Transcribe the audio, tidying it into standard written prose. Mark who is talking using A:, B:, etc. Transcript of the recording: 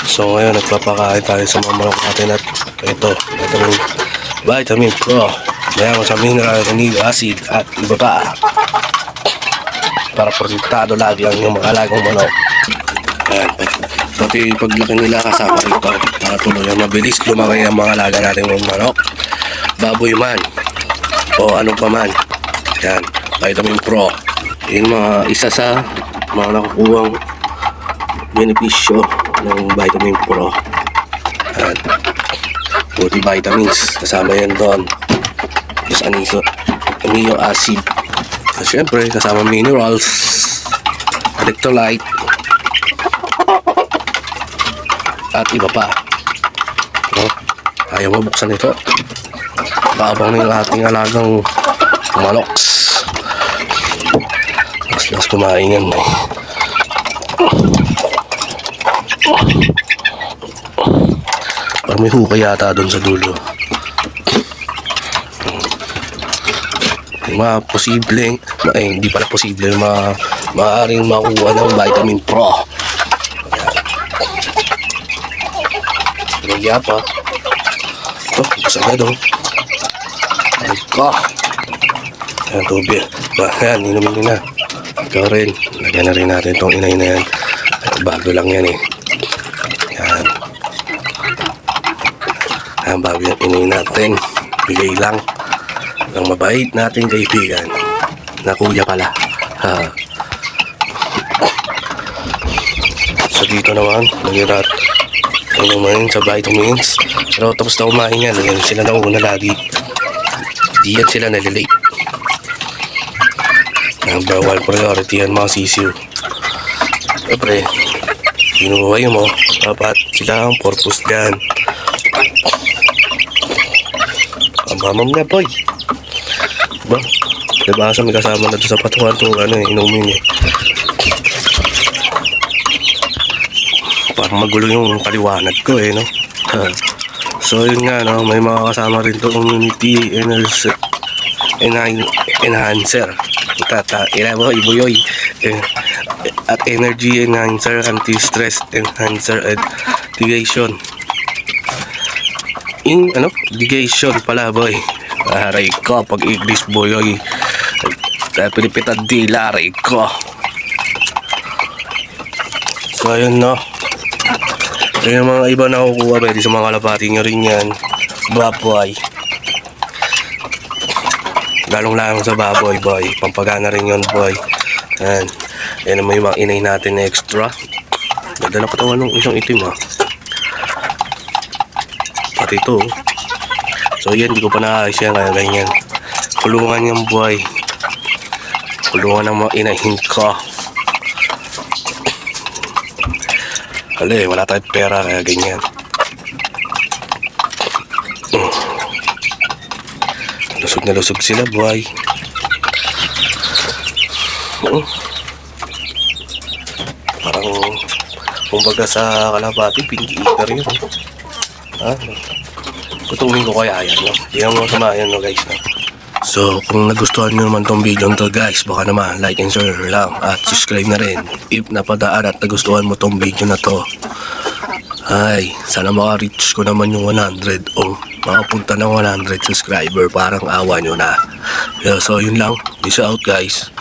A: So ngayon nagpapakain tayo sa mga manok natin at ito, vitamin Pro, mayaman sa mineral, amino acid at iba pa para protektado lagi ang iyong mga alagang manok. Ayan, pati paglaki nila kasama rito para tuloy mabilis lumaki ang mga alaga natin ng manok, baboy man o ano pa man. Yan, vitamin Pro, yung mga isa sa mga nakukuhang benepisyo ng vitamin Pro. Yan, multivitamins kasama yan doon, plus amino acid at syempre kasama minerals, electrolyte at iba pa. No? Ayaw mabuksan ito, kaabang na yung ating alagang maloks. Mas kumain yan eh. Parang may hukay yata doon sa dulo. Mga posibleng hindi pala posible, maaaring makuha ng vitamin Pro. Pinagya pa ito, kasagad o ay ka. Ayan, tubig. Ayan, inumin nyo na. Ikaw rin, lagyan na rin natin itong inay na yan. Bago lang yan eh. Ayan. Ayan, bago yan inay natin. Bigay lang ng mabait nating kaibigan na kuya pala. So dito naman, lagyan natin inumin sa vitamins. Pero tapos na kumain yan, lagyan sila na una lagi. Di yan sila nalilate. Number 1 priority yan mga sisiw. Siyempre, binubuhay mo, dapat sila ang purpose dyan. Pamamam na boy. Diba? Diba sa may kasama na doon sa patuhan itong inumin eh. Parang magulo yung kaliwanag ko eh, no? So yun nga, no? May mga kasama rin itong immunity enhancer. Ibuyoy. At energy enhancer, anti-stress enhancer, and digation. Digation pala boy. Aray ko, pag English boyoy. Pilipitan dila, aray ko. So ayun, no? So yung mga iba na kukuha, pwede sa mga kalapati nyo rin yan. Baboy. Lalong-lalong sa baboy, boy. Pampagana rin yun, boy. Ayan. Ayan naman yung mga inay natin na extra. Ganda na katawan ng isang itim, ha. Pati ito. So yan, hindi ko pa naayos yan. Kaya ganyan. Kulungan yung boy. Kulungan ng mga inahin ko. Wala tayong pera, kaya ganyan. Lusog na lusog sila, boy. Parang kumbaga sa kalapati, pinky eater yun. Kutumin ko kaya yan, no? Hindi naman samayan, no, guys, no? So, kung nagustuhan nyo naman tong video to, guys, baka naman like and share lang at subscribe na rin if napadaan at nagustuhan mo tong video na to. Ay, sana maka-reach ko naman yung 100 o makapunta ng 100 subscriber, parang awa nyo na. So yun lang, peace out guys.